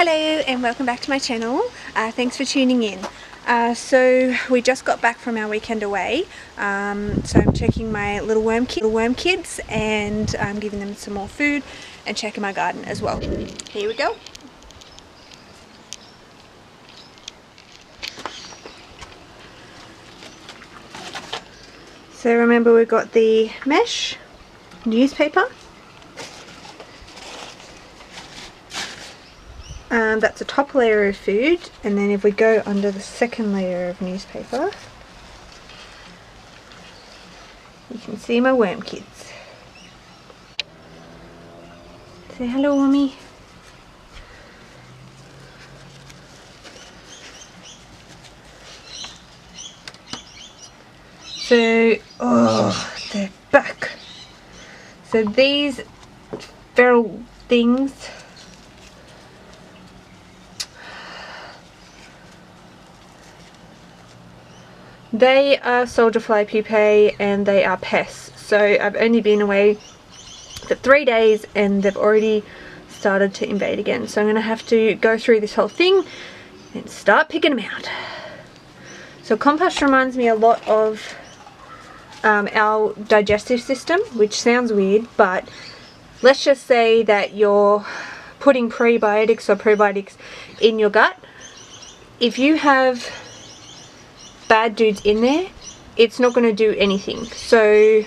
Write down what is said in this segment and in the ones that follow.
Hello and welcome back to my channel. Thanks for tuning in. So we just got back from our weekend away, so I'm checking my little worm kids and I'm giving them some more food and checking my garden as well. Here we go. So remember, we've got the mesh, newspaper, that's a top layer of food, and then if we go under the second layer of newspaper, you can see my worm kids. Say hello, Mommy. So, oh, they're back. So these feral things, they are soldier fly pupae and they are pests. So I've only been away for 3 days and they've already started to invade again. So I'm going to have to go through this whole thing and start picking them out. So compost reminds me a lot of our digestive system, which sounds weird, but let's just say that you're putting prebiotics or probiotics in your gut. If you have bad dudes in there, it's not going to do anything. So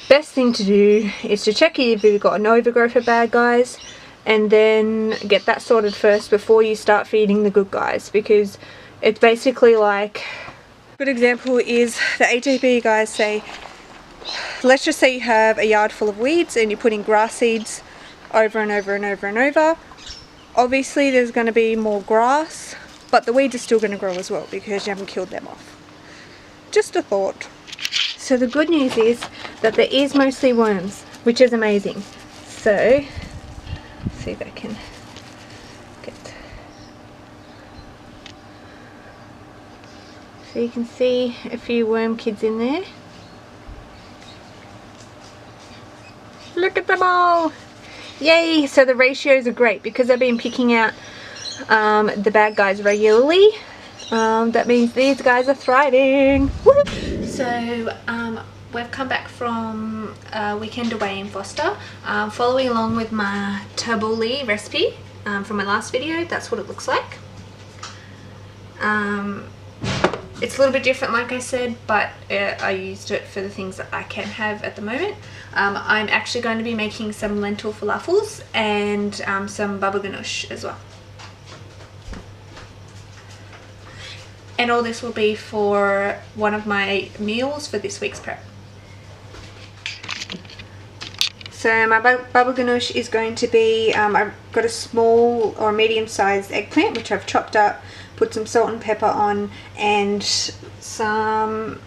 best thing to do is to check if you've got an overgrowth of bad guys, and then get that sorted first before you start feeding the good guys, because it's basically like, good example is the HAB guys say, let's just say you have a yard full of weeds and you're putting grass seeds over and over and over and over. Obviously there's going to be more grass, but the weeds are still going to grow as well because you haven't killed them off. Just a thought. So the good news is that there is mostly worms, which is amazing. So let's see if I can get, so you can see a few worm kids in there. Look at them all! Yay! So the ratios are great because I've been picking out the bad guys regularly. That means these guys are thriving. Woo! So we've come back from a weekend away in Foster, following along with my tabbouleh recipe from my last video. That's what it looks like. It's a little bit different, like I said, but I used it for the things that I can have at the moment. I'm actually going to be making some lentil falafels and some baba ganoush as well. And all this will be for one of my meals for this week's prep. So my baba ganoush is going to be, I've got a small or medium-sized eggplant which I've chopped up, put some salt and pepper on, and some,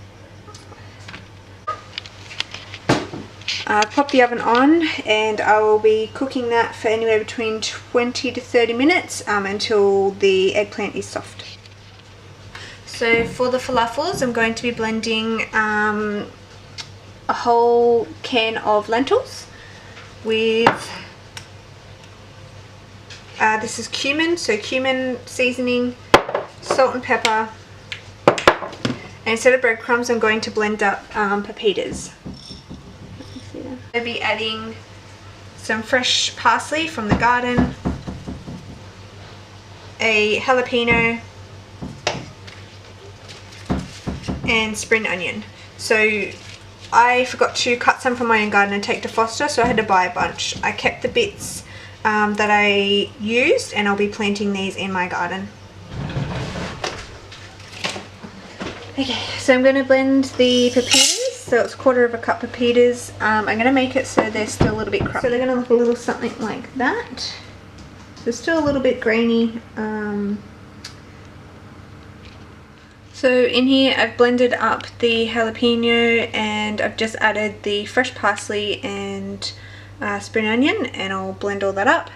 pop the oven on, and I will be cooking that for anywhere between 20 to 30 minutes until the eggplant is soft. So for the falafels, I'm going to be blending a whole can of lentils with, this is cumin, so cumin seasoning, salt and pepper, and instead of breadcrumbs I'm going to blend up pepitas. I'll be adding some fresh parsley from the garden, a jalapeno, and spring onion. So I forgot to cut some from my own garden and take to Foster, so I had to buy a bunch. I kept the bits that I used, and I'll be planting these in my garden. Okay, so I'm going to blend the pepitas, so it's 1/4 cup pepitas. I'm going to make it so they're still a little bit crumbly. So they're going to look a little something like that. So still a little bit grainy. So in here I've blended up the jalapeno and I've just added the fresh parsley and spring onion, and I'll blend all that up.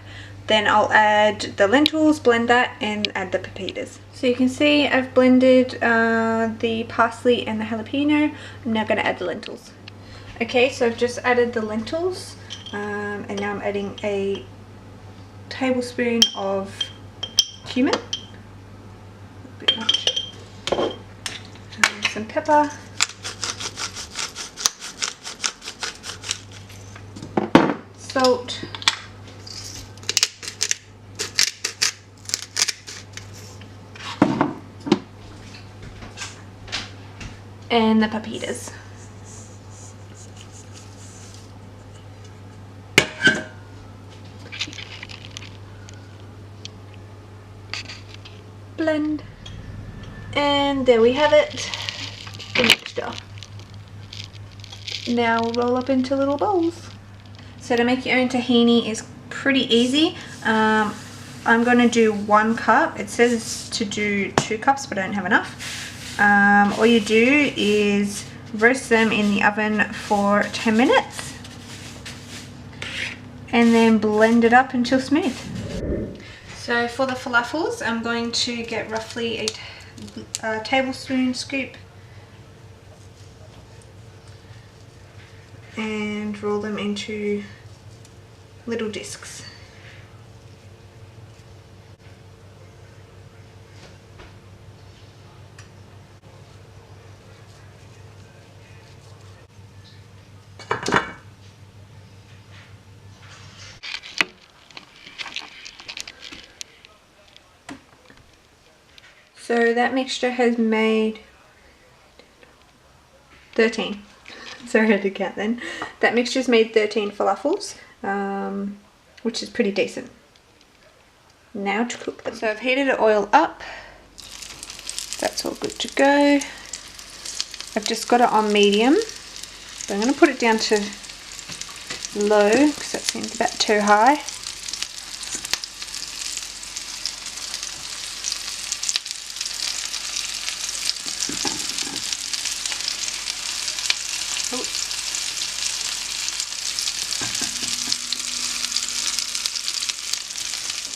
Then I'll add the lentils, blend that, and add the pepitas. So you can see I've blended the parsley and the jalapeno. I'm now going to add the lentils. Okay, so I've just added the lentils and now I'm adding a tablespoon of cumin, a bit much, some pepper, salt, and the pepitas. Blend, and there we have it, the mixture. Now we'll roll up into little bowls. So to make your own tahini is pretty easy. I'm going to do 1 cup. It says to do 2 cups, but I don't have enough. All you do is roast them in the oven for 10 minutes and then blend it up until smooth. So for the falafels, I'm going to get roughly a tablespoon scoop and roll them into little discs. So that mixture has made 13. Sorry, I had to count then. That mixture's made 13 falafels, which is pretty decent. Now to cook them. So I've heated the oil up. That's all good to go. I've just got it on medium. So I'm going to put it down to low because that seems about too high.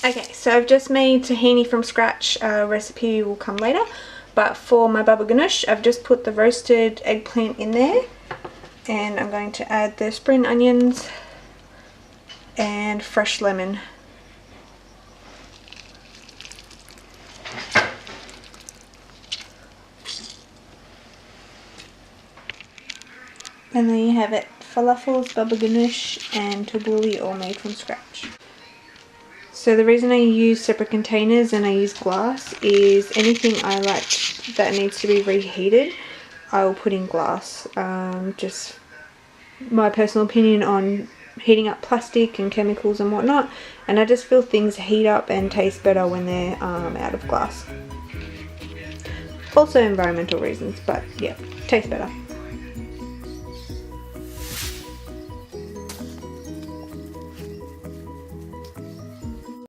Okay, so I've just made tahini from scratch. Recipe will come later, but for my baba ganoush I've just put the roasted eggplant in there, and I'm going to add the spring onions and fresh lemon. And there you have it, falafels, baba ganoush and tabbouleh all made from scratch. So the reason I use separate containers and I use glass is anything I like that needs to be reheated, I will put in glass. Just my personal opinion on heating up plastic and chemicals and whatnot, and I just feel things heat up and taste better when they're out of glass. Also environmental reasons, but yeah, tastes better.